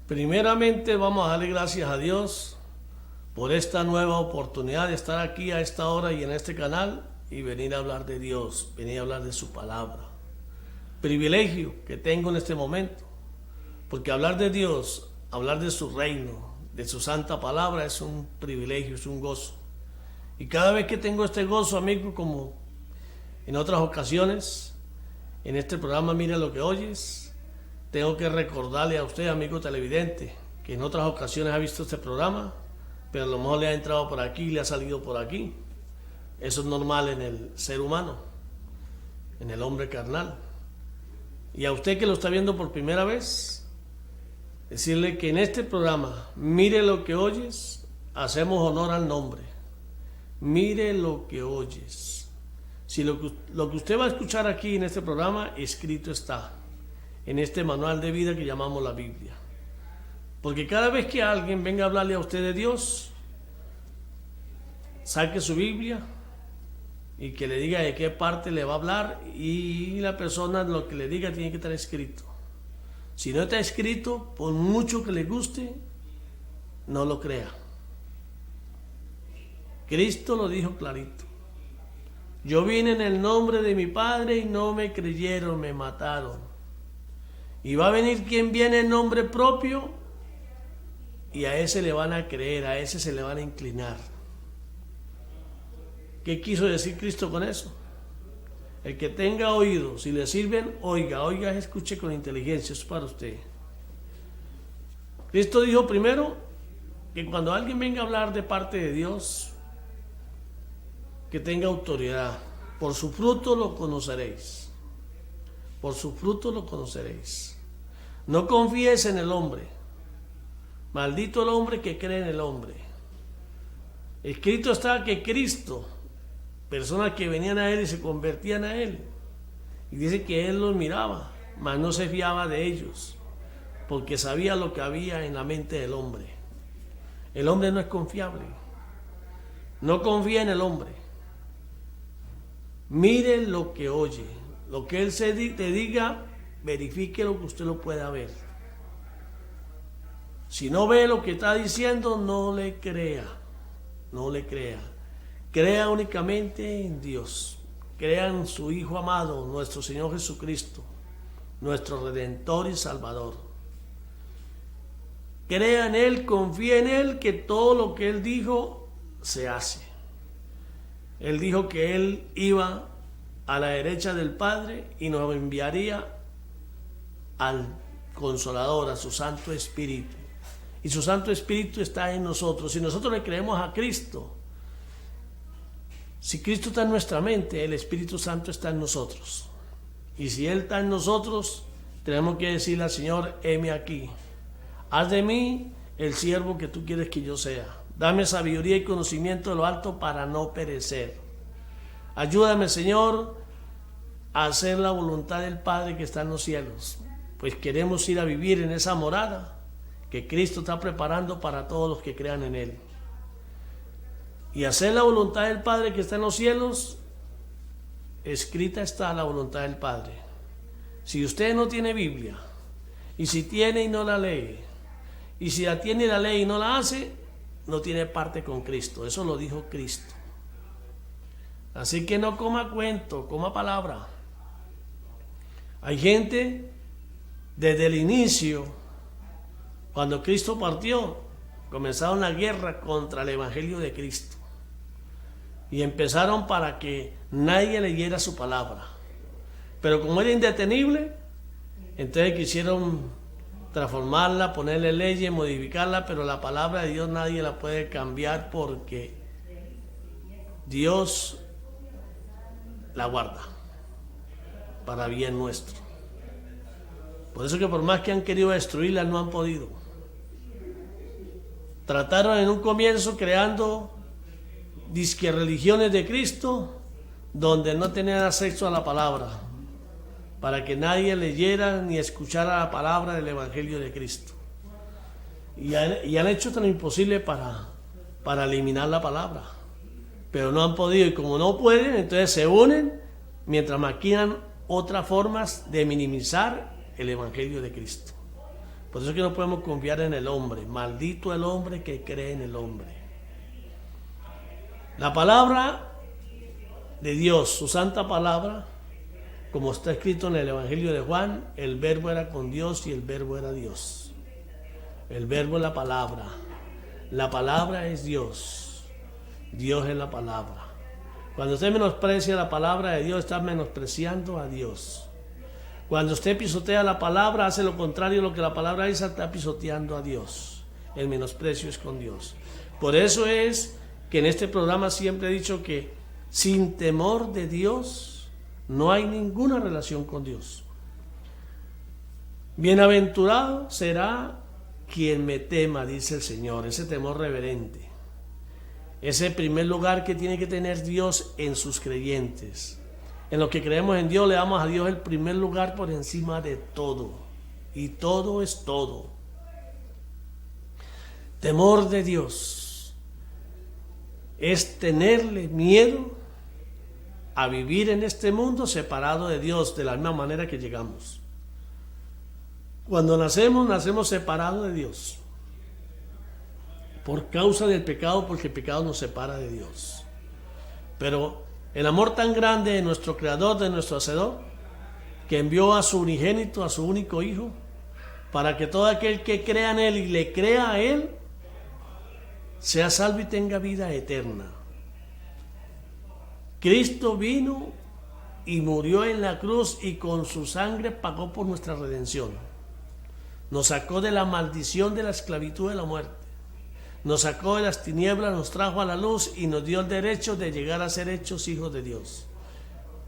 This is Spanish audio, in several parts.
Primeramente vamos a darle gracias a Dios por esta nueva oportunidad de estar aquí a esta hora y en este canal y venir a hablar de Dios, venir a hablar de su palabra. Privilegio que tengo en este momento, porque hablar de Dios, hablar de su reino, de su santa palabra es un privilegio, es un gozo. Y cada vez que tengo este gozo, amigo, como en otras ocasiones, en este programa Mira lo que oyes, tengo que recordarle a usted, amigo televidente, que en otras ocasiones ha visto este programa, pero a lo mejor le ha entrado por aquí y le ha salido por aquí. Eso es normal en el ser humano, en el hombre carnal. Y a usted que lo está viendo por primera vez, decirle que en este programa, Mire lo que oyes, hacemos honor al nombre. Mire lo que oyes. Si lo que usted va a escuchar aquí en este programa, escrito está en este manual de vida que llamamos la Biblia. Porque cada vez que alguien venga a hablarle a usted de Dios, saque su Biblia y que le diga de qué parte le va a hablar, y la persona lo que le diga tiene que estar escrito. Si no está escrito, por mucho que le guste, no lo crea. Cristo lo dijo clarito. Yo vine en el nombre de mi Padre y no me creyeron, me mataron. Y va a venir quien viene en nombre propio y a ese le van a creer, a ese se le van a inclinar. ¿Qué quiso decir Cristo con eso? El que tenga oído, si le sirven, oiga, escuche con inteligencia, eso es para usted. Cristo dijo primero que cuando alguien venga a hablar de parte de Dios, que tenga autoridad. Por su fruto lo conoceréis. Por su fruto lo conoceréis. No confíes en el hombre. Maldito el hombre que cree en el hombre. Escrito está que Cristo, personas que venían a él y se convertían a él, y dice que él los miraba, mas no se fiaba de ellos, porque sabía lo que había en la mente del hombre. El hombre no es confiable. No confía en el hombre. Mire lo que oye. Lo que él te diga, verifique lo que usted lo pueda ver. Si no ve lo que está diciendo, no le crea. No le crea. Crea únicamente en Dios. Crea en su Hijo amado, nuestro Señor Jesucristo, nuestro Redentor y Salvador. Crea en Él, confía en Él, que todo lo que Él dijo se hace. Él dijo que Él iba a la derecha del Padre y nos enviaría al Consolador, a su Santo Espíritu. Y su Santo Espíritu está en nosotros. Si nosotros le creemos a Cristo, si Cristo está en nuestra mente, el Espíritu Santo está en nosotros. Y si Él está en nosotros, tenemos que decirle al Señor: heme aquí. Haz de mí el siervo que tú quieres que yo sea. Dame sabiduría y conocimiento de lo alto para no perecer. Ayúdame, Señor, a hacer la voluntad del Padre que está en los cielos, pues queremos ir a vivir en esa morada que Cristo está preparando para todos los que crean en Él. Y hacer la voluntad del Padre que está en los cielos, escrita está la voluntad del Padre. Si usted no tiene Biblia, y si tiene y no la lee, y si la tiene y la lee y no la hace, no tiene parte con Cristo. Eso lo dijo Cristo. Así que no coma cuento, coma palabra. Hay gente, desde el inicio, cuando Cristo partió, comenzaron la guerra contra el Evangelio de Cristo. Y empezaron para que nadie leyera su palabra. Pero como era indetenible, entonces quisieron transformarla, ponerle leyes, modificarla, pero la palabra de Dios nadie la puede cambiar porque Dios la guarda para bien nuestro. Por eso que por más que han querido destruirla, no han podido. Trataron en un comienzo creando disque religiones de Cristo donde no tenían acceso a la palabra, para que nadie leyera ni escuchara la palabra del Evangelio de Cristo. Y han hecho tan imposible para eliminar la palabra, pero no han podido, y como no pueden, entonces se unen mientras maquinan otras formas de minimizar el Evangelio de Cristo. Por eso es que no podemos confiar en el hombre. Maldito el hombre que cree en el hombre. La palabra de Dios, su santa palabra, como está escrito en el Evangelio de Juan, el verbo era con Dios y el verbo era Dios. El verbo es la palabra. La palabra es Dios. Dios es la palabra. Cuando usted menosprecia la palabra de Dios, está menospreciando a Dios. Cuando usted pisotea la palabra, hace lo contrario a lo que la palabra dice, está pisoteando a Dios. El menosprecio es con Dios. Por eso es que en este programa siempre he dicho que sin temor de Dios no hay ninguna relación con Dios. Bienaventurado será quien me tema, dice el Señor, ese temor reverente. Ese primer lugar que tiene que tener Dios en sus creyentes. En lo que creemos en Dios, le damos a Dios el primer lugar por encima de todo. Y todo es todo. Temor de Dios es tenerle miedo a vivir en este mundo separado de Dios, de la misma manera que llegamos. Cuando nacemos separados de Dios. Por causa del pecado, porque el pecado nos separa de Dios. Pero el amor tan grande de nuestro Creador, de nuestro Hacedor, que envió a su unigénito, a su único Hijo, para que todo aquel que crea en Él y le crea a Él, sea salvo y tenga vida eterna. Cristo vino y murió en la cruz y con su sangre pagó por nuestra redención. Nos sacó de la maldición de la esclavitud de la muerte. Nos sacó de las tinieblas, nos trajo a la luz y nos dio el derecho de llegar a ser hechos hijos de Dios.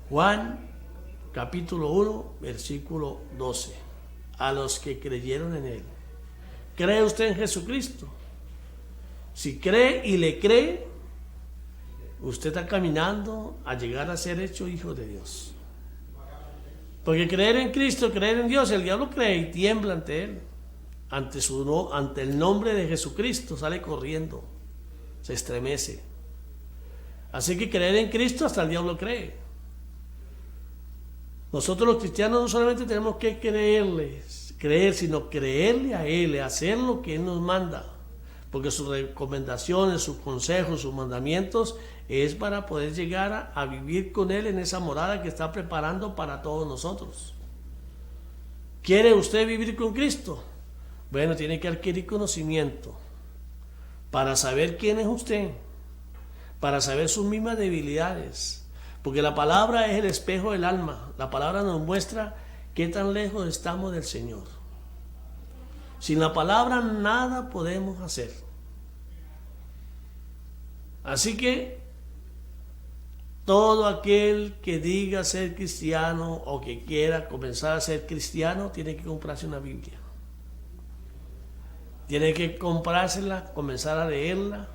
Juan capítulo 1, versículo 12. A los que creyeron en Él. ¿Cree usted en Jesucristo? Si cree y le cree, usted está caminando a llegar a ser hecho hijo de Dios. Porque creer en Cristo, creer en Dios, el diablo cree y tiembla ante Él. Ante el nombre de Jesucristo sale corriendo, se estremece. Así que creer en Cristo hasta el diablo cree. Nosotros los cristianos no solamente tenemos que creer, sino creerle a Él, hacer lo que Él nos manda. Porque sus recomendaciones, sus consejos, sus mandamientos es para poder llegar a vivir con Él en esa morada que está preparando para todos nosotros. ¿Quiere usted vivir con Cristo? Bueno, tiene que adquirir conocimiento para saber quién es usted, para saber sus mismas debilidades, porque la palabra es el espejo del alma. La palabra nos muestra qué tan lejos estamos del Señor. Sin la palabra nada podemos hacer. Así que todo aquel que diga ser cristiano o que quiera comenzar a ser cristiano tiene que comprarse una Biblia. Tiene que comprársela, comenzar a leerla,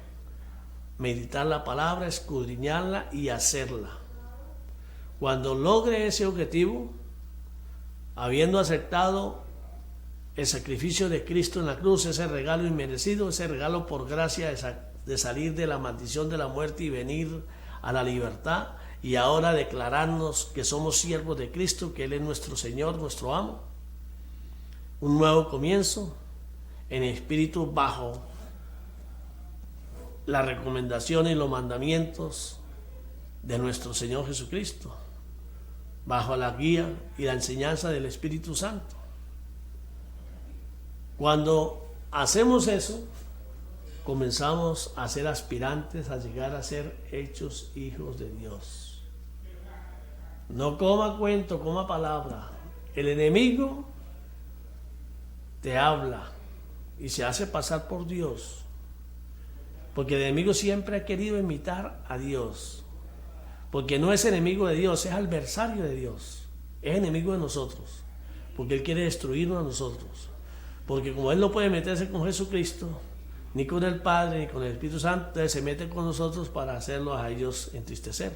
meditar la palabra, escudriñarla y hacerla. Cuando logre ese objetivo, habiendo aceptado el sacrificio de Cristo en la cruz, ese regalo inmerecido, ese regalo por gracia de salir de la maldición de la muerte y venir a la libertad, y ahora declararnos que somos siervos de Cristo, que Él es nuestro Señor, nuestro amo. Un nuevo comienzo en espíritu bajo las recomendaciones y los mandamientos de nuestro Señor Jesucristo, bajo la guía y la enseñanza del Espíritu Santo. Cuando hacemos eso, comenzamos a ser aspirantes a llegar a ser hechos hijos de Dios. No coma cuento, coma palabra. El enemigo te habla y se hace pasar por Dios, porque el enemigo siempre ha querido imitar a Dios, porque no es enemigo de Dios, es adversario de Dios, es enemigo de nosotros, porque Él quiere destruirnos a nosotros, porque como Él no puede meterse con Jesucristo, ni con el Padre, ni con el Espíritu Santo, entonces se mete con nosotros para hacerlos a ellos entristecer,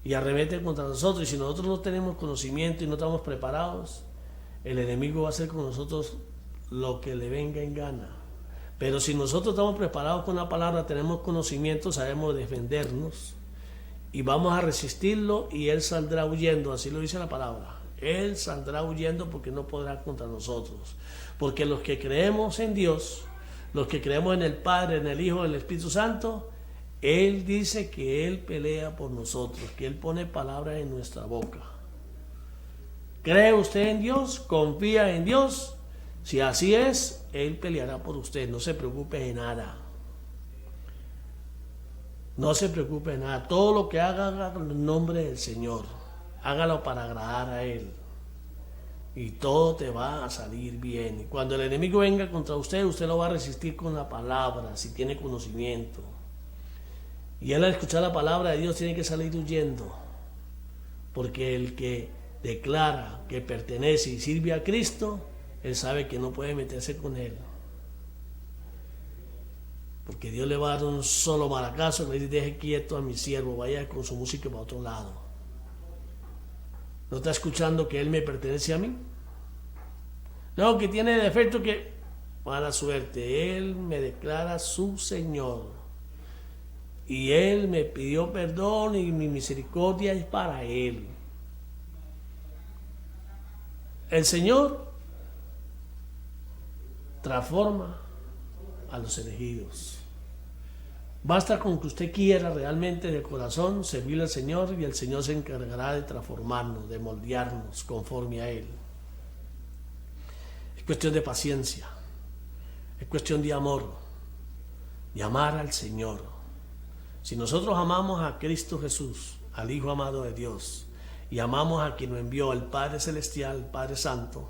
y arremete contra nosotros, y si nosotros no tenemos conocimiento y no estamos preparados, el enemigo va a hacer con nosotros lo que le venga en gana. Pero si nosotros estamos preparados con la palabra, tenemos conocimiento, sabemos defendernos y vamos a resistirlo y Él saldrá huyendo, así lo dice la palabra. Él saldrá huyendo porque no podrá contra nosotros. Porque los que creemos en Dios, los que creemos en el Padre, en el Hijo, en el Espíritu Santo, Él dice que Él pelea por nosotros, que Él pone palabras en nuestra boca. ¿Cree usted en Dios? ¿Confía en Dios? Si así es, Él peleará por usted. No se preocupe de nada. No se preocupe de nada. Todo lo que haga, haga en el nombre del Señor. Hágalo para agradar a Él. Y todo te va a salir bien. Y cuando el enemigo venga contra usted, usted lo va a resistir con la palabra, si tiene conocimiento. Y él al escuchar la palabra de Dios tiene que salir huyendo. Porque el que declara que pertenece y sirve a Cristo, él sabe que no puede meterse con él. Porque Dios le va a dar un solo maracazo, le dice: deje quieto a mi siervo, vaya con su música para otro lado. ¿No está escuchando que él me pertenece a mí? No, que tiene defecto, que mala suerte. Él me declara su Señor. Y Él me pidió perdón y mi misericordia es para Él. El Señor transforma a los elegidos. Basta con que usted quiera realmente de corazón servirle al Señor y el Señor se encargará de transformarnos, de moldearnos conforme a Él. Es cuestión de paciencia, es cuestión de amor, de amar al Señor. Si nosotros amamos a Cristo Jesús, al Hijo amado de Dios, y amamos a quien nos envió, el Padre Celestial, el Padre Santo,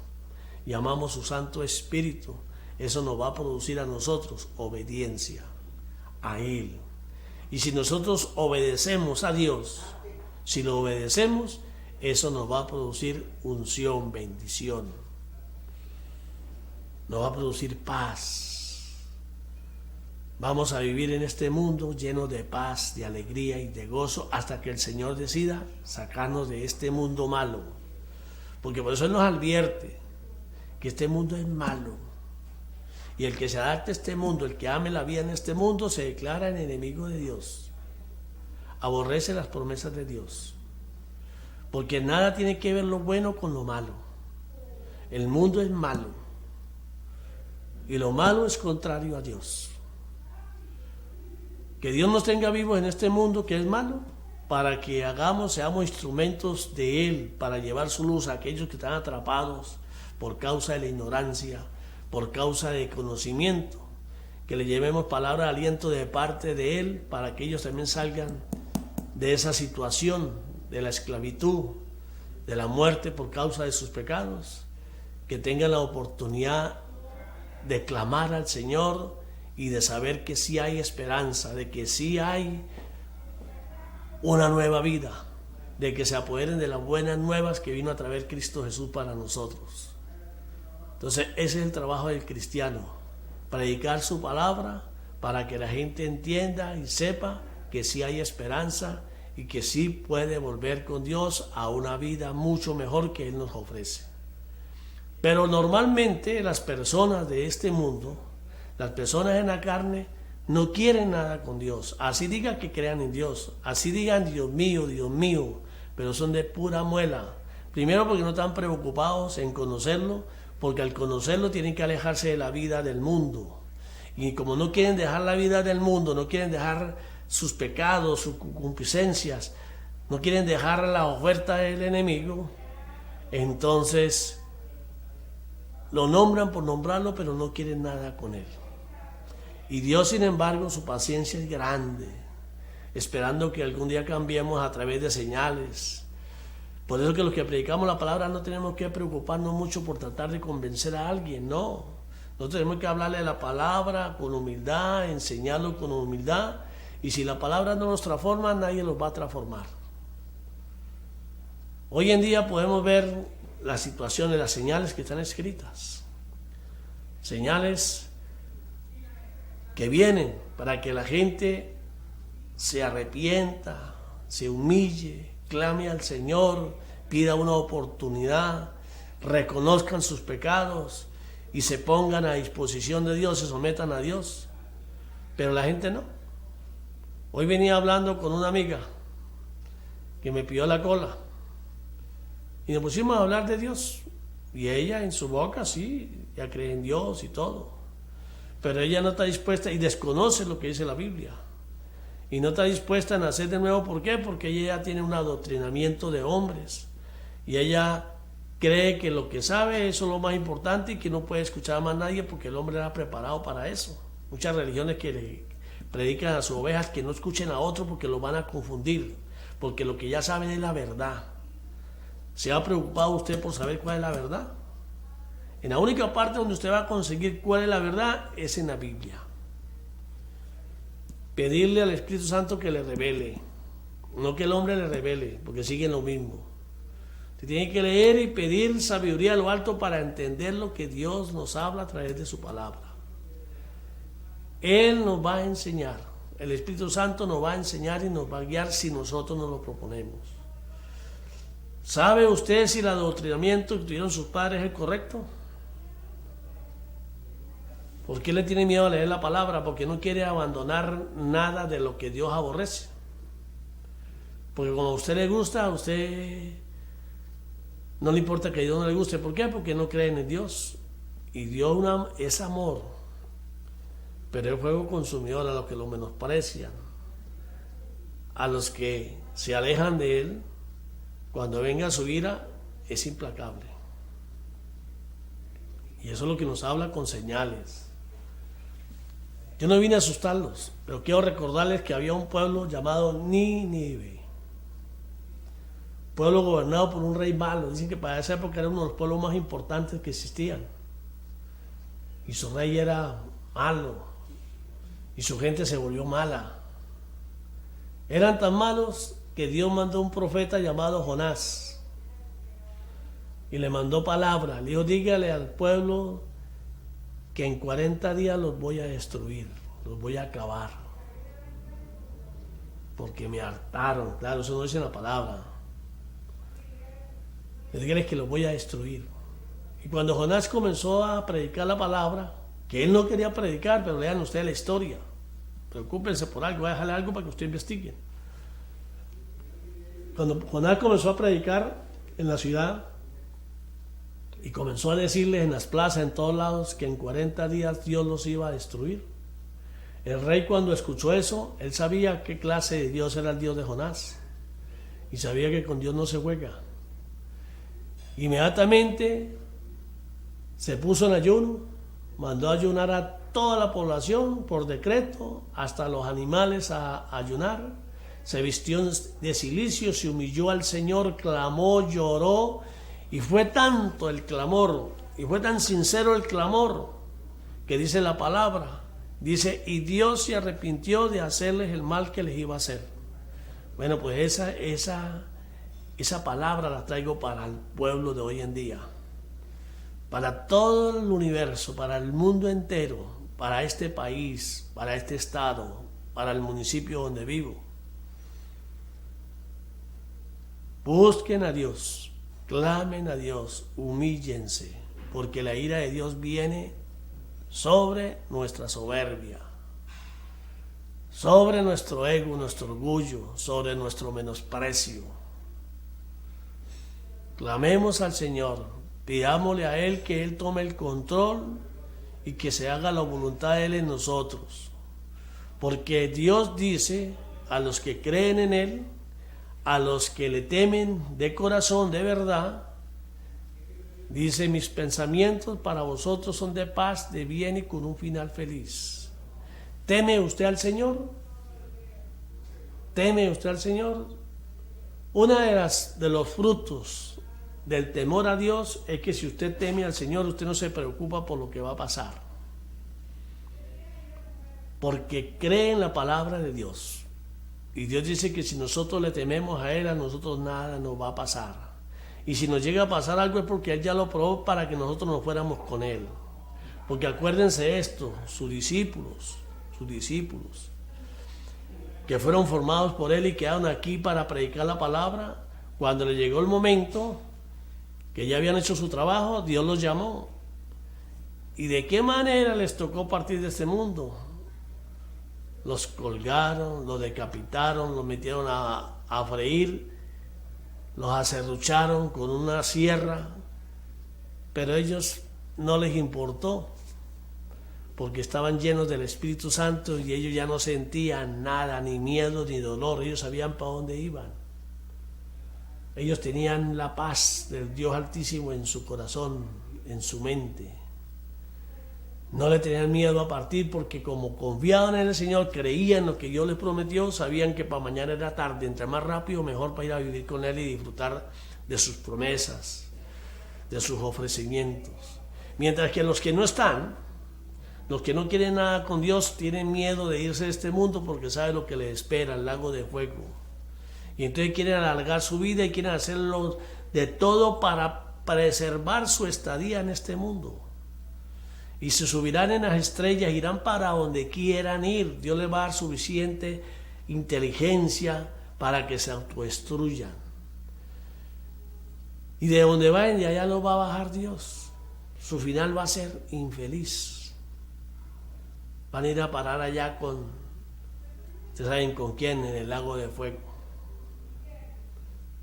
y amamos su Santo Espíritu, eso nos va a producir a nosotros obediencia a Él. Y si nosotros obedecemos a Dios, si lo obedecemos, eso nos va a producir unción, bendición. Nos va a producir paz. Vamos a vivir en este mundo lleno de paz, de alegría y de gozo hasta que el Señor decida sacarnos de este mundo malo. Porque por eso Él nos advierte que este mundo es malo. Y el que se adapte a este mundo, el que ame la vida en este mundo, se declara el enemigo de Dios. Aborrece las promesas de Dios. Porque nada tiene que ver lo bueno con lo malo. El mundo es malo. Y lo malo es contrario a Dios. Que Dios nos tenga vivos en este mundo que es malo, para que seamos instrumentos de Él, para llevar su luz a aquellos que están atrapados por causa de la ignorancia, por causa de conocimiento, que le llevemos palabra de aliento de parte de Él para que ellos también salgan de esa situación, de la esclavitud, de la muerte por causa de sus pecados, que tengan la oportunidad de clamar al Señor y de saber que sí hay esperanza, de que sí hay una nueva vida, de que se apoderen de las buenas nuevas que vino a traer Cristo Jesús para nosotros. Entonces ese es el trabajo del cristiano, predicar su palabra para que la gente entienda y sepa que sí hay esperanza y que sí puede volver con Dios a una vida mucho mejor que Él nos ofrece. Pero normalmente las personas de este mundo, las personas en la carne, no quieren nada con Dios. Así digan que crean en Dios, así digan Dios mío, pero son de pura muela. Primero porque no están preocupados en conocerlo, porque al conocerlo tienen que alejarse de la vida del mundo. Y como no quieren dejar la vida del mundo, no quieren dejar sus pecados, sus concupiscencias, no quieren dejar la oferta del enemigo, entonces lo nombran por nombrarlo, pero no quieren nada con él. Y Dios, sin embargo, su paciencia es grande, esperando que algún día cambiemos a través de señales. Por eso que los que predicamos la palabra no tenemos que preocuparnos mucho por tratar de convencer a alguien, no. Nosotros tenemos que hablarle de la palabra con humildad, enseñarlo con humildad, y si la palabra no nos transforma, nadie los va a transformar. Hoy en día podemos ver las situaciones, las señales que están escritas. Señales que vienen para que la gente se arrepienta, se humille, clame al Señor, pida una oportunidad, reconozcan sus pecados y se pongan a disposición de Dios, se sometan a Dios. Pero la gente no. Hoy venía hablando con una amiga que me pidió la cola Y nos pusimos a hablar de Dios. Y ella en su boca sí, ya cree en Dios y todo. Pero ella no está dispuesta y desconoce lo que dice la Biblia. Y no está dispuesta a nacer de nuevo. ¿Por qué? Porque ella ya tiene un adoctrinamiento de hombres. Y ella cree que lo que sabe eso es lo más importante y que no puede escuchar a más nadie porque el hombre era preparado para eso. Muchas religiones que le predican a sus ovejas que no escuchen a otros porque los van a confundir. Porque lo que ya saben es la verdad. ¿Se ha preocupado usted por saber cuál es la verdad? En la única parte donde usted va a conseguir cuál es la verdad es en la Biblia. Pedirle al Espíritu Santo que le revele, no que el hombre le revele, porque siguen lo mismo. Usted tiene que leer y pedir sabiduría a lo alto para entender lo que Dios nos habla a través de su palabra. Él nos va a enseñar, el Espíritu Santo nos va a enseñar y nos va a guiar si nosotros nos lo proponemos. ¿Sabe usted si el adoctrinamiento que tuvieron sus padres es el correcto? ¿Por qué le tiene miedo a leer la palabra? Porque no quiere abandonar nada de lo que Dios aborrece. Porque cuando a usted le gusta, a usted no le importa que a Dios no le guste. ¿Por qué? Porque no creen en Dios. Y Dios es amor. Pero es fuego consumidor a los que lo menosprecian. A los que se alejan de Él. Cuando venga su ira, es implacable. Y eso es lo que nos habla con señales. Yo no vine a asustarlos, pero quiero recordarles que había un pueblo llamado Nínive. Pueblo gobernado por un rey malo. Dicen que para esa época era uno de los pueblos más importantes que existían. Y su rey era malo. Y su gente se volvió mala. Eran tan malos que Dios mandó un profeta llamado Jonás y le mandó palabra. Le dijo: dígale al pueblo que en 40 días los voy a destruir, los voy a acabar, porque me hartaron. Claro, eso no dice la palabra. Dígale que los voy a destruir. Y cuando Jonás comenzó a predicar la palabra, que él no quería predicar, pero lean ustedes la historia, preocúpense por algo, voy a dejarle algo para que ustedes investiguen. Cuando Jonás comenzó a predicar en la ciudad y comenzó a decirles en las plazas, en todos lados, que en 40 días Dios los iba a destruir, el rey, cuando escuchó eso, él sabía qué clase de Dios era el Dios de Jonás y sabía que con Dios no se juega. Inmediatamente se puso en ayuno, mandó a ayunar a toda la población por decreto, hasta los animales a ayunar. Se vistió de cilicio, se humilló al Señor, clamó, lloró, y fue tanto el clamor, y fue tan sincero el clamor, que dice la palabra, dice: y Dios se arrepintió de hacerles el mal que les iba a hacer. Bueno, pues esa palabra la traigo para el pueblo de hoy en día, para todo el universo, para el mundo entero, para este país, para este estado, para el municipio donde vivo. Busquen a Dios, clamen a Dios, humíllense, porque la ira de Dios viene sobre nuestra soberbia, sobre nuestro ego, nuestro orgullo, sobre nuestro menosprecio. Clamemos al Señor, pidámosle a Él que Él tome el control y que se haga la voluntad de Él en nosotros, porque Dios dice a los que creen en Él, a los que le temen de corazón, de verdad, dice: mis pensamientos para vosotros son de paz, de bien y con un final feliz. ¿Teme usted al Señor? ¿Teme usted al Señor? Uno de los frutos del temor a Dios es que si usted teme al Señor, usted no se preocupa por lo que va a pasar, porque cree en la palabra de Dios. Y Dios dice que si nosotros le tememos a Él, a nosotros nada nos va a pasar. Y si nos llega a pasar algo es porque Él ya lo probó para que nosotros nos fuéramos con Él. Porque acuérdense esto, sus discípulos, que fueron formados por Él y quedaron aquí para predicar la palabra, cuando le llegó el momento, que ya habían hecho su trabajo, Dios los llamó. ¿Y de qué manera les tocó partir de este mundo? Los colgaron, los decapitaron, los metieron a freír los acerrucharon con una sierra, pero a ellos no les importó, porque estaban llenos del Espíritu Santo y ellos ya no sentían nada, ni miedo, ni dolor. Ellos sabían para dónde iban. Ellos tenían la paz del Dios Altísimo en su corazón, en su mente. No le tenían miedo a partir, porque como confiaban en el Señor, creían en lo que Dios les prometió, sabían que para mañana era tarde, entre más rápido mejor para ir a vivir con Él y disfrutar de sus promesas, de sus ofrecimientos. Mientras que los que no están, los que no quieren nada con Dios, tienen miedo de irse de este mundo porque saben lo que les espera, el lago de fuego. Y entonces quieren alargar su vida y quieren hacerlo de todo para preservar su estadía en este mundo. Y se subirán en las estrellas, irán para donde quieran ir. Dios les va a dar suficiente inteligencia para que se autodestruyan. Y de donde vayan, de allá los va a bajar Dios. Su final va a ser infeliz. Van a ir a parar allá con, ¿ustedes saben con quién? En el lago de fuego.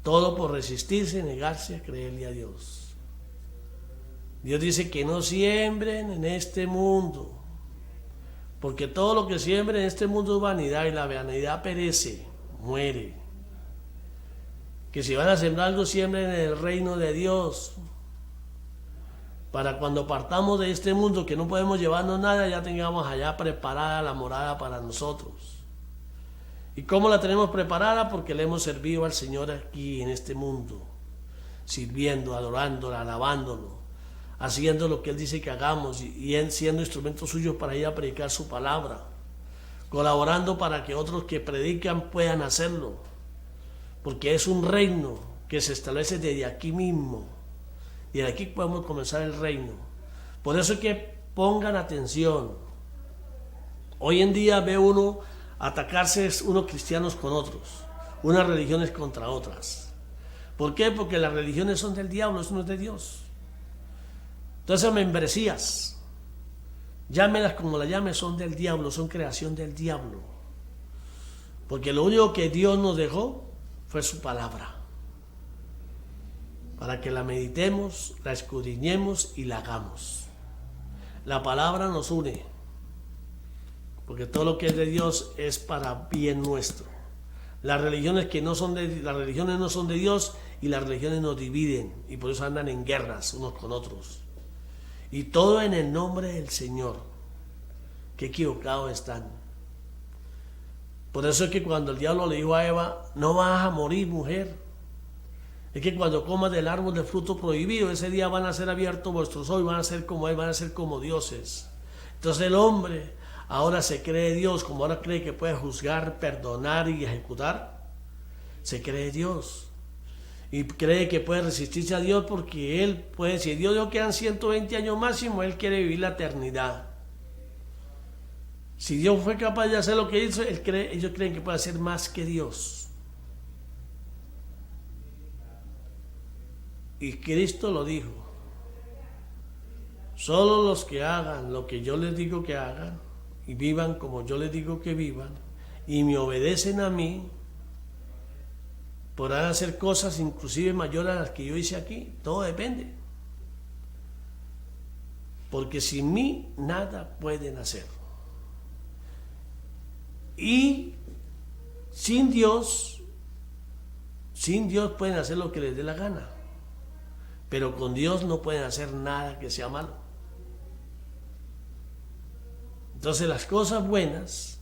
Todo por resistirse y negarse a creerle a Dios. Dios dice que no siembren en este mundo, porque todo lo que siembren en este mundo es vanidad, y la vanidad perece, muere. Que si van a sembrar algo, siembren en el reino de Dios, para cuando partamos de este mundo, que no podemos llevarnos nada, ya tengamos allá preparada la morada para nosotros. ¿Y cómo la tenemos preparada? Porque le hemos servido al Señor aquí en este mundo, sirviendo, adorándolo, alabándolo, haciendo lo que Él dice que hagamos y siendo instrumentos suyos para ir a predicar su palabra, colaborando para que otros que predican puedan hacerlo, porque es un reino que se establece desde aquí mismo, y de aquí podemos comenzar el reino. Por eso es que pongan atención. Hoy en día ve uno atacarse unos cristianos con otros, unas religiones contra otras. ¿Por qué? Porque las religiones son del diablo, eso no es de Dios. Entonces, membresías, llámelas como las llames, son del diablo, son creación del diablo. Porque lo único que Dios nos dejó fue su palabra, para que la meditemos, la escudriñemos y la hagamos. La palabra nos une, porque todo lo que es de Dios es para bien nuestro. Las religiones no son de Dios, y las religiones nos dividen, y por eso andan en guerras unos con otros. Y todo en el nombre del Señor. Qué equivocados están. Por eso es que cuando el diablo le dijo a Eva, no vas a morir, mujer, es que cuando comas del árbol del fruto prohibido, ese día van a ser abiertos vuestros ojos, van a ser como Él, van a ser como dioses. Entonces el hombre ahora se cree Dios, como ahora cree que puede juzgar, perdonar y ejecutar, se cree Dios. Y cree que puede resistirse a Dios porque Él puede, si Dios dijo que quedan 120 años máximo, Él quiere vivir la eternidad. Si Dios fue capaz de hacer lo que hizo, ellos creen que puede hacer más que Dios. Y Cristo lo dijo. Solo los que hagan lo que yo les digo que hagan y vivan como yo les digo que vivan y me obedecen a mí, podrán hacer cosas inclusive mayores a las que yo hice aquí. Todo depende. Porque sin mí nada pueden hacer. Y sin Dios pueden hacer lo que les dé la gana. Pero con Dios no pueden hacer nada que sea malo. Entonces las cosas buenas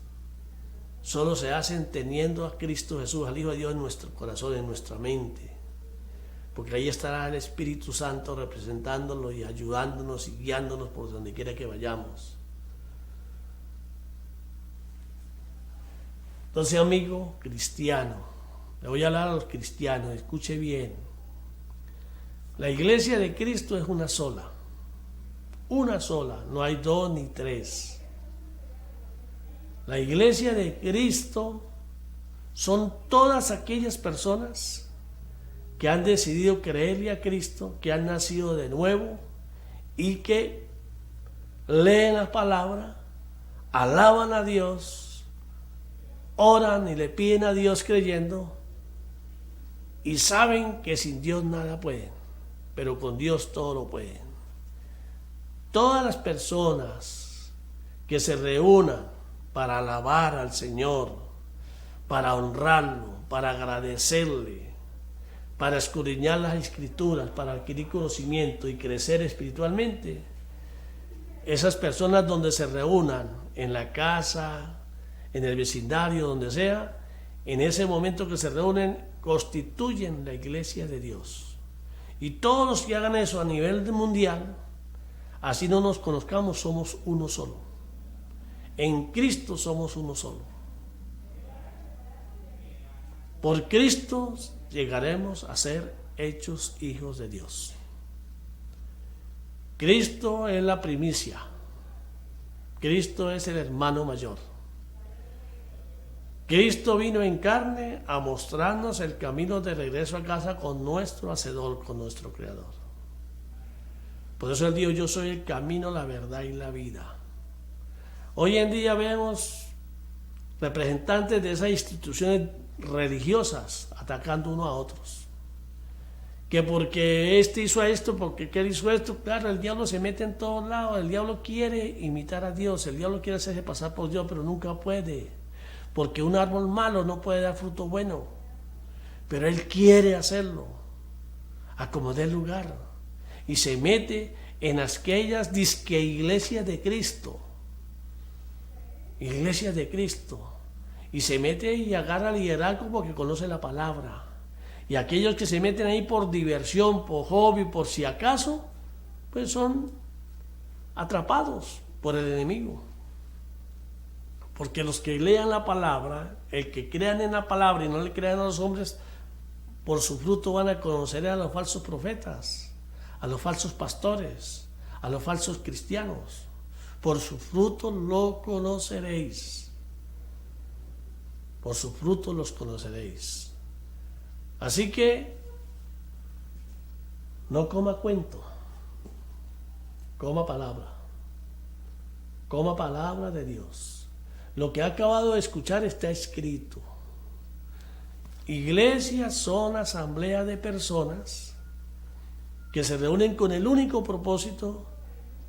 solo se hacen teniendo a Cristo Jesús, al Hijo de Dios, en nuestro corazón, en nuestra mente. Porque ahí estará el Espíritu Santo representándolo y ayudándonos y guiándonos por donde quiera que vayamos. Entonces, amigo cristiano, le voy a hablar a los cristianos, escuche bien. La iglesia de Cristo es una sola, no hay dos ni tres. La iglesia de Cristo son todas aquellas personas que han decidido creerle a Cristo, que han nacido de nuevo y que leen la palabra, alaban a Dios, oran y le piden a Dios creyendo y saben que sin Dios nada pueden, pero con Dios todo lo pueden. Todas las personas que se reúnan para alabar al Señor, para honrarlo, para agradecerle, para escudriñar las Escrituras, para adquirir conocimiento y crecer espiritualmente, esas personas donde se reúnan, en la casa, en el vecindario, donde sea, en ese momento que se reúnen, constituyen la iglesia de Dios. Y todos los que hagan eso a nivel mundial, así no nos conozcamos, somos uno solo. En Cristo somos uno solo. Por Cristo llegaremos a ser hechos hijos de Dios. Cristo es la primicia. Cristo es el hermano mayor. Cristo vino en carne a mostrarnos el camino de regreso a casa con nuestro Hacedor, con nuestro Creador. Por eso Él dijo: yo soy el camino, la verdad y la vida. Hoy en día vemos representantes de esas instituciones religiosas atacando unos a otros. Que porque este hizo esto, porque aquel hizo esto. Claro, el diablo se mete en todos lados. El diablo quiere imitar a Dios. El diablo quiere hacerse pasar por Dios, pero nunca puede. Porque un árbol malo no puede dar fruto bueno. Pero él quiere hacerlo a como dé lugar. Y se mete en aquellas disque iglesias de Cristo. Iglesias de Cristo. Y se mete y agarra liderazgo porque conoce la palabra. Y aquellos que se meten ahí por diversión, por hobby, por si acaso, pues son atrapados por el enemigo. Porque los que lean la palabra, el que crean en la palabra y no le crean a los hombres, por su fruto van a conocer a los falsos profetas, a los falsos pastores, a los falsos cristianos. Por su fruto lo conoceréis. Por su fruto los conoceréis. Así que no coma cuento, coma palabra de Dios. Lo que ha acabado de escuchar está escrito. Iglesias son asambleas de personas que se reúnen con el único propósito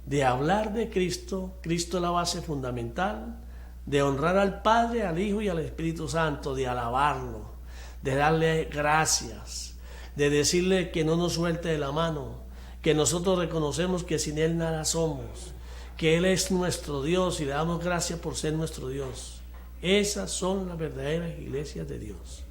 de hablar de Cristo. Cristo es la base fundamental, de honrar al Padre, al Hijo y al Espíritu Santo, de alabarlo, de darle gracias, de decirle que no nos suelte de la mano, que nosotros reconocemos que sin Él nada somos, que Él es nuestro Dios y le damos gracias por ser nuestro Dios. Esas son las verdaderas iglesias de Dios.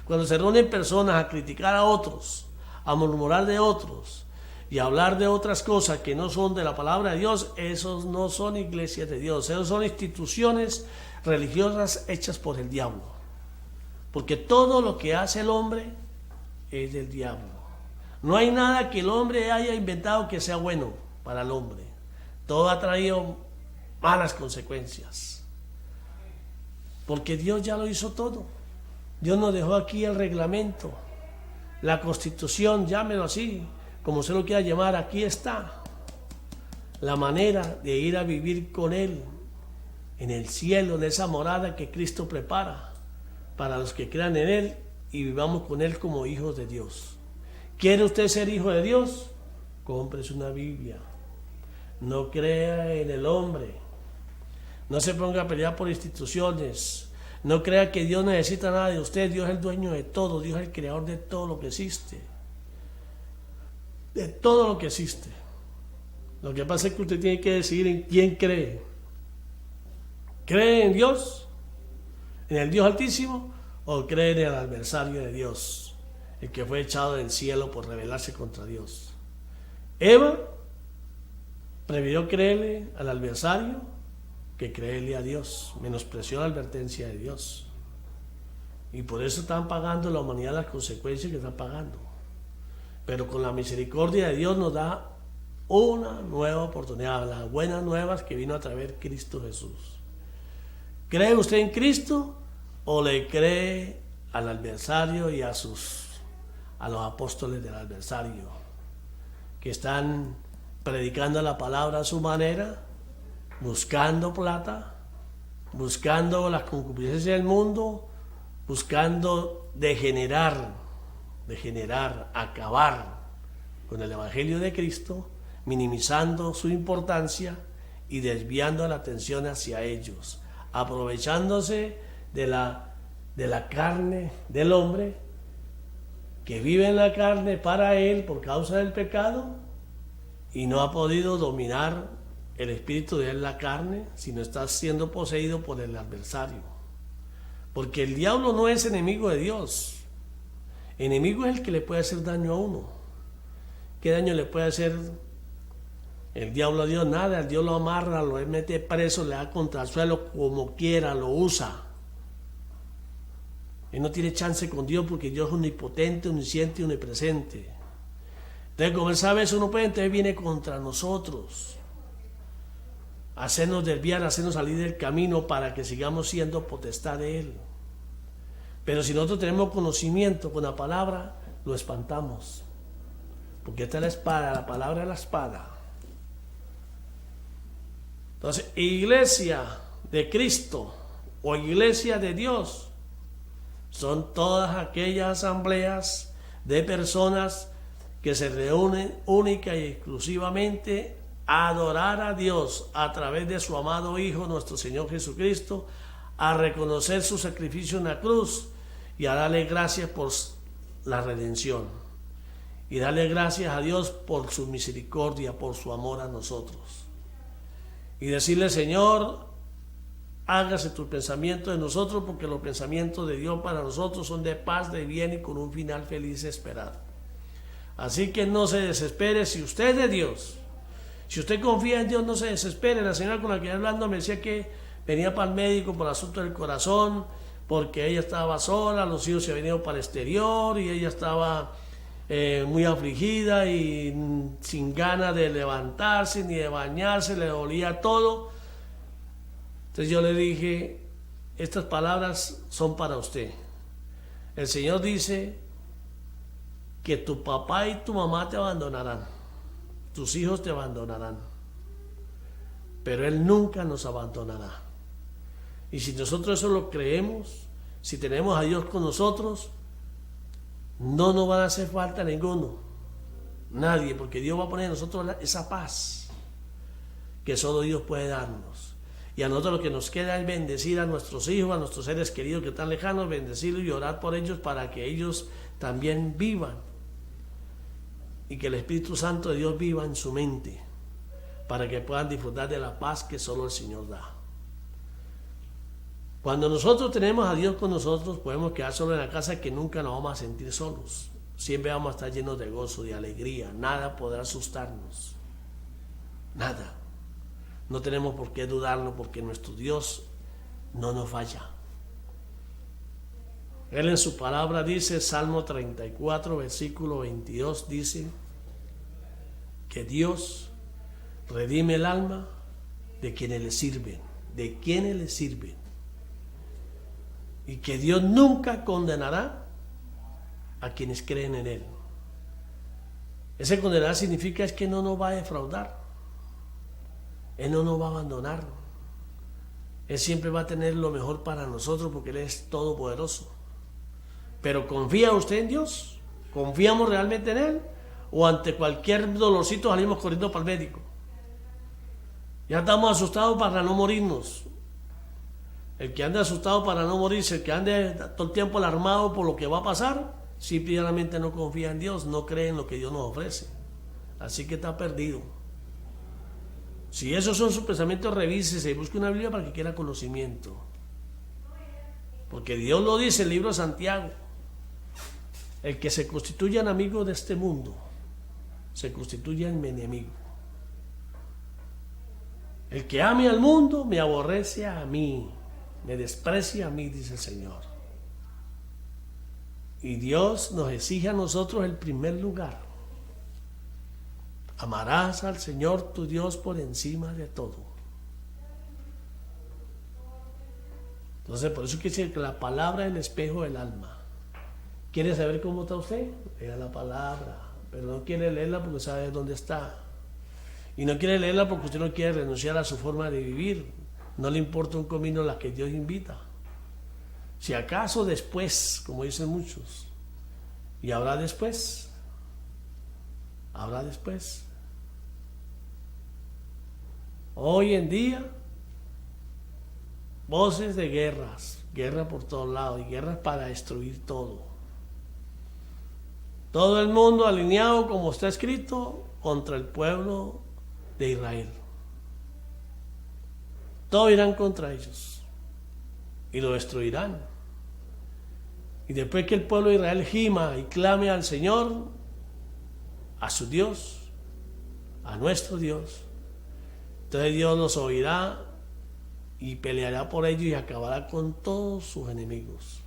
Cuando se reúnen personas a criticar a otros, a murmurar de otros y a hablar de otras cosas que no son de la palabra de Dios, esos no son iglesias de Dios, esos son instituciones religiosas hechas por el diablo. Porque todo lo que hace el hombre es del diablo. No hay nada que el hombre haya inventado que sea bueno para el hombre. Todo ha traído malas consecuencias. Porque Dios ya lo hizo todo. Dios nos dejó aquí el reglamento, la constitución, llámelo así, como se lo quiera llamar, aquí está. La manera de ir a vivir con Él en el cielo, en esa morada que Cristo prepara para los que crean en Él y vivamos con Él como hijos de Dios. ¿Quiere usted ser hijo de Dios? Cómprese una Biblia. No crea en el hombre. No se ponga a pelear por instituciones. No crea que Dios necesita nada de usted. Dios es el dueño de todo. Dios es el creador de todo lo que existe. De todo lo que existe. Lo que pasa es que usted tiene que decidir en quién cree. ¿Cree en Dios? ¿En el Dios Altísimo? ¿O cree en el adversario de Dios? El que fue echado del cielo por rebelarse contra Dios. Eva prefirió creerle al adversario que creerle a Dios. Menospreció la advertencia de Dios. Y por eso están pagando la humanidad las consecuencias que están pagando. Pero con la misericordia de Dios nos da una nueva oportunidad, las buenas nuevas que vino a traer Cristo Jesús. ¿Cree usted en Cristo o le cree al adversario y a los apóstoles del adversario que están predicando la palabra a su manera, buscando plata, buscando las concupiscencias del mundo, buscando degenerar de generar, acabar con el Evangelio de Cristo, minimizando su importancia y desviando la atención hacia ellos, aprovechándose de la carne del hombre que vive en la carne para él por causa del pecado y no ha podido dominar el espíritu de él, la carne, sino está siendo poseído por el adversario. Porque el diablo no es enemigo de Dios. Enemigo es el que le puede hacer daño a uno. ¿Qué daño le puede hacer el diablo a Dios? Nada. El Dios lo amarra, lo mete preso, le da contra el suelo como quiera, lo usa. Él no tiene chance con Dios porque Dios es omnipotente, omnisciente y omnipresente. Entonces, como él sabe eso, no puede, entonces viene contra nosotros, hacernos desviar, hacernos salir del camino para que sigamos siendo potestad de él. Pero si nosotros tenemos conocimiento con la palabra, lo espantamos. Porque esta es la espada, la palabra es la espada. Entonces, iglesia de Cristo o iglesia de Dios son todas aquellas asambleas de personas que se reúnen única y exclusivamente a adorar a Dios a través de su amado Hijo, nuestro Señor Jesucristo, a reconocer su sacrificio en la cruz y a darle gracias por la redención. Y darle gracias a Dios por su misericordia, por su amor a nosotros. Y decirle, Señor, hágase tu pensamiento de nosotros, porque los pensamientos de Dios para nosotros son de paz, de bien y con un final feliz esperado. Así que no se desespere si usted es de Dios. Si usted confía en Dios, no se desespere. La señora con la que estoy hablando me decía que venía para el médico por asunto del corazón, porque ella estaba sola, los hijos se habían ido para el exterior y ella estaba muy afligida y sin ganas de levantarse ni de bañarse, le dolía todo. Entonces yo le dije, estas palabras son para usted. El Señor dice que tu papá y tu mamá te abandonarán, tus hijos te abandonarán, pero Él nunca nos abandonará. Y si nosotros eso lo creemos, si tenemos a Dios con nosotros, no nos va a hacer falta ninguno, nadie, porque Dios va a poner en nosotros esa paz que solo Dios puede darnos. Y a nosotros lo que nos queda es bendecir a nuestros hijos, a nuestros seres queridos que están lejanos, bendecirlos y orar por ellos para que ellos también vivan y que el Espíritu Santo de Dios viva en su mente para que puedan disfrutar de la paz que solo el Señor da. Cuando nosotros tenemos a Dios con nosotros, podemos quedar solos en la casa, que nunca nos vamos a sentir solos. Siempre vamos a estar llenos de gozo, de alegría. Nada podrá asustarnos. Nada. No tenemos por qué dudarlo, porque nuestro Dios no nos falla. Él en su palabra dice, Salmo 34, versículo 22, dice que Dios redime el alma de quienes le sirven, y que Dios nunca condenará a quienes creen en Él. Ese condenar significa es que no nos va a defraudar, Él no nos va a abandonar, Él siempre va a tener lo mejor para nosotros porque Él es todopoderoso. Pero ¿confía usted en Dios? ¿Confiamos realmente en Él? ¿O ante cualquier dolorcito salimos corriendo para el médico? Ya estamos asustados para no morirnos. El que ande asustado para no morirse, el que ande todo el tiempo alarmado por lo que va a pasar, simplemente no confía en Dios, no cree en lo que Dios nos ofrece. Así que está perdido. Si esos son sus pensamientos, revísese y busque una Biblia para que quiera conocimiento. Porque Dios lo dice en el libro de Santiago. El que se constituya en amigo de este mundo, se constituye en mi enemigo. El que ame al mundo, me aborrece a mí, me desprecia a mí, dice el Señor. Y Dios nos exige a nosotros el primer lugar. Amarás al Señor tu Dios por encima de todo. Entonces, por eso quiere decir que la palabra es el espejo del alma. ¿Quiere saber cómo está usted? Lea la palabra, pero no quiere leerla porque sabe dónde está. Y no quiere leerla porque usted no quiere renunciar a su forma de vivir. No le importa un comino la que Dios invita. Si acaso después, como dicen muchos, Y habrá después. Habrá después. Hoy en día, voces de guerras, guerra por todos lados y guerras para destruir todo. Todo el mundo alineado, como está escrito, contra el pueblo de Israel. Todos irán contra ellos y lo destruirán. Y después que el pueblo de Israel gima y clame al Señor, a su Dios, a nuestro Dios, entonces Dios los oirá y peleará por ellos y acabará con todos sus enemigos.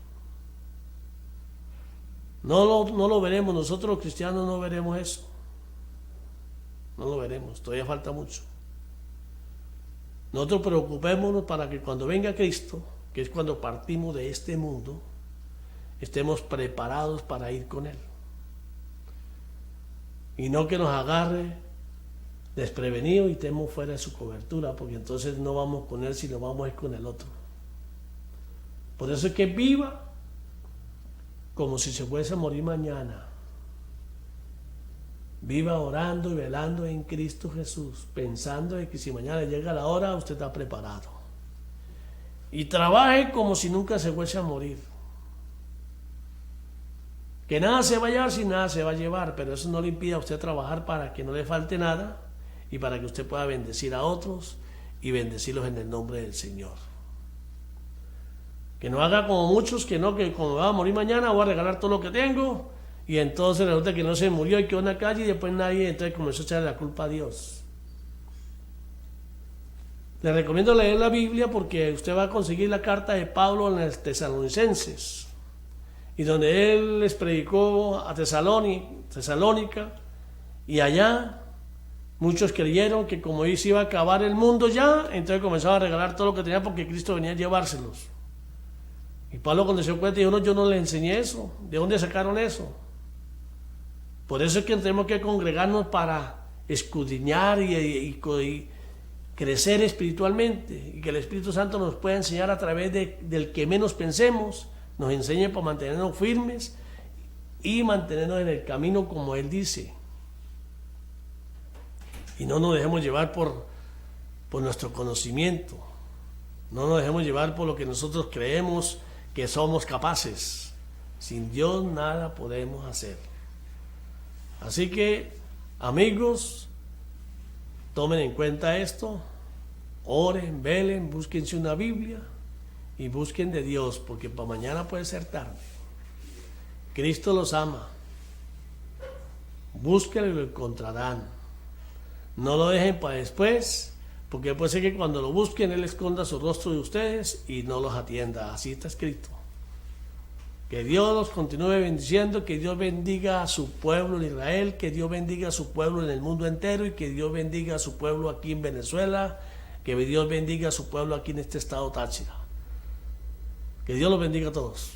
No lo veremos, nosotros los cristianos no veremos eso. No lo veremos, todavía falta mucho. Nosotros preocupémonos para que cuando venga Cristo, que es cuando partimos de este mundo, estemos preparados para ir con Él. Y no que nos agarre desprevenido y estemos fuera de su cobertura, porque entonces no vamos con Él, sino vamos con el otro. Por eso es que viva como si se fuese a morir mañana. Viva orando y velando en Cristo Jesús, pensando de que si mañana llega la hora, usted está preparado. Y trabaje como si nunca se fuese a morir. Que nada se va a llevar, si nada se va a llevar, pero eso no le impide a usted trabajar para que no le falte nada y para que usted pueda bendecir a otros y bendecirlos en el nombre del Señor. Que no haga como muchos, que no, que como va a morir mañana voy a regalar todo lo que tengo y entonces resulta que no se murió y quedó en la calle y después nadie, entonces comenzó a echarle la culpa a Dios. Le recomiendo leer la Biblia porque usted va a conseguir la carta de Pablo en los Tesalonicenses, y donde él les predicó a Tesalónica, y allá muchos creyeron que como se iba a acabar el mundo ya, entonces comenzaban a regalar todo lo que tenían porque Cristo venía a llevárselos. Y Pablo cuando se dio cuenta dijo, no, yo no les enseñé eso. ¿De dónde sacaron eso? Por eso es que tenemos que congregarnos para escudriñar y crecer espiritualmente, y que el Espíritu Santo nos pueda enseñar a través del que menos pensemos, nos enseñe para mantenernos firmes y mantenernos en el camino como Él dice. Y no nos dejemos llevar por nuestro conocimiento. No nos dejemos llevar por lo que nosotros creemos que somos capaces. Sin Dios nada podemos hacer. Así que, amigos, tomen en cuenta esto, oren, velen, búsquense una Biblia y busquen de Dios, porque para mañana puede ser tarde. Cristo los ama. Búsquenlo y lo encontrarán. No lo dejen para después, porque puede ser que cuando lo busquen Él esconda su rostro de ustedes y no los atienda. Así está escrito. Que Dios los continúe bendiciendo, que Dios bendiga a su pueblo en Israel, que Dios bendiga a su pueblo en el mundo entero y que Dios bendiga a su pueblo aquí en Venezuela, que Dios bendiga a su pueblo aquí en este estado Táchira. Que Dios los bendiga a todos.